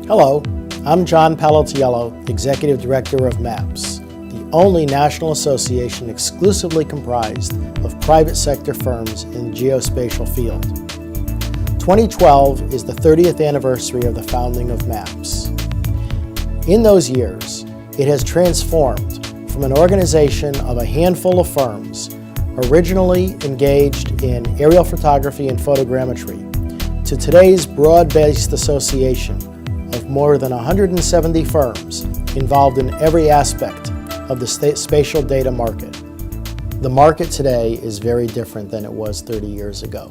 Hello, I'm John Palatiello, Executive Director of MAPPS, the only national association exclusively comprised of private sector firms in the geospatial field. 2012 is the 30th anniversary of the founding of MAPPS. In those years, it has transformed from an organization of a handful of firms originally engaged in aerial photography and photogrammetry to today's broad-based association of more than 170 firms involved in every aspect of the spatial data market. The market today is very different than it was 30 years ago.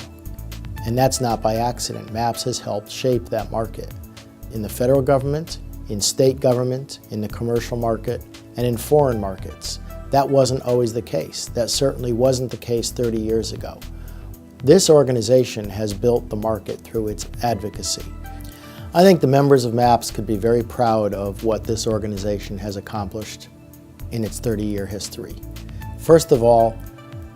And that's not by accident. MAPPS has helped shape that market in the federal government, in state government, in the commercial market, and in foreign markets. That wasn't always the case. That certainly wasn't the case 30 years ago. This organization has built the market through its advocacy. I think the members of MAPPS could be very proud of what this organization has accomplished in its 30-year history. First of all,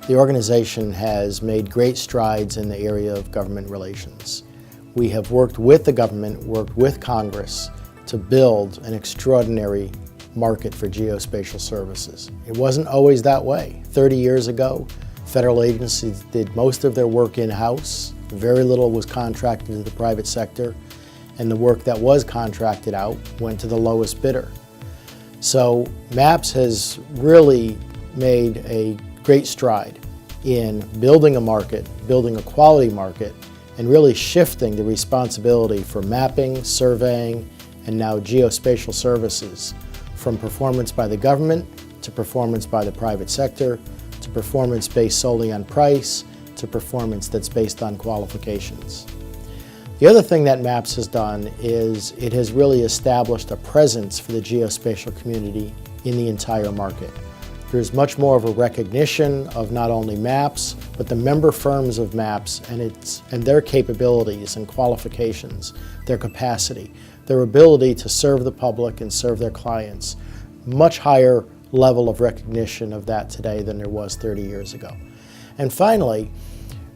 the organization has made great strides in the area of government relations. We have worked with the government, worked with Congress to build an extraordinary market for geospatial services. It wasn't always that way. 30 years ago, federal agencies did most of their work in-house. Very little was contracted to the private sector, and the work that was contracted out went to the lowest bidder. So MAPPS has really made a great stride in building a market, building a quality market, and really shifting the responsibility for mapping, surveying, and now geospatial services from performance by the government to performance by the private sector to performance based solely on price to performance that's based on qualifications. The other thing that MAPPS has done is it has really established a presence for the geospatial community in the entire market. There's much more of a recognition of not only MAPPS, but the member firms of MAPPS and their capabilities and qualifications, their capacity, their ability to serve the public and serve their clients. Much higher level of recognition of that today than there was 30 years ago. And finally,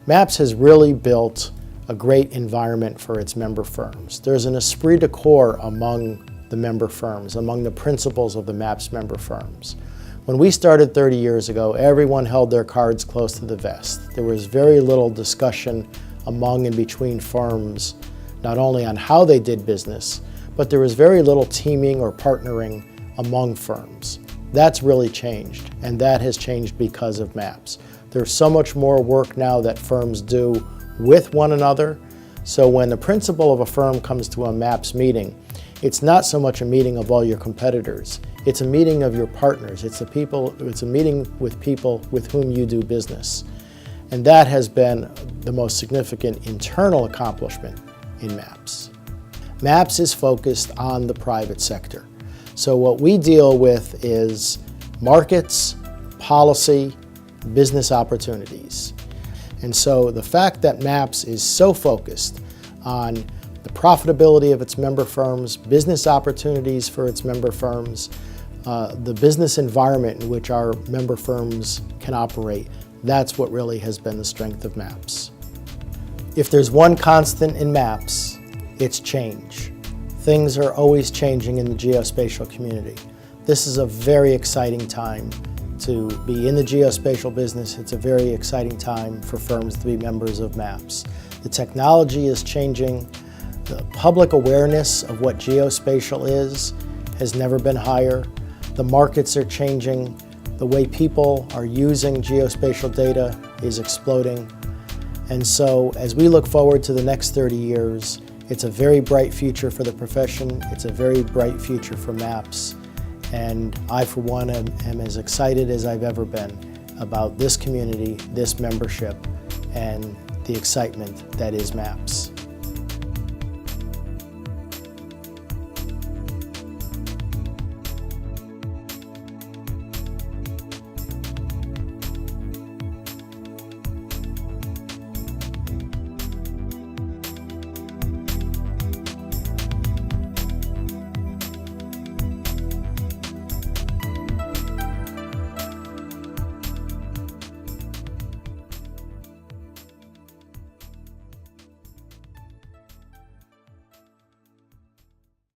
MAPPS has really built a great environment for its member firms. There's an esprit de corps among the member firms, among the principals of the MAPPS member firms. When we started 30 years ago, everyone held their cards close to the vest. There was very little discussion among and between firms, not only on how they did business, but there was very little teaming or partnering among firms. That's really changed, and that has changed because of MAPPS. There's so much more work now that firms do with one another. So when the principal of a firm comes to a MAPPS meeting, it's not so much a meeting of all your competitors. It's a meeting of your partners. It's a meeting with people with whom you do business. And that has been the most significant internal accomplishment in MAPPS. MAPPS is focused on the private sector. So what we deal with is markets, policy, business opportunities. And so the fact that MAPPS is so focused on the profitability of its member firms, business opportunities for its member firms, the business environment in which our member firms can operate, that's what really has been the strength of MAPPS. If there's one constant in MAPPS, it's change. Things are always changing in the geospatial community. This is a very exciting time to be in the geospatial business. It's a very exciting time for firms to be members of MAPPS. The technology is changing. The public awareness of what geospatial is has never been higher. The markets are changing. The way people are using geospatial data is exploding. And so as we look forward to the next 30 years, it's a very bright future for the profession. It's a very bright future for MAPPS. And I, for one, am as excited as I've ever been about this community, this membership, and the excitement that is MAPPS.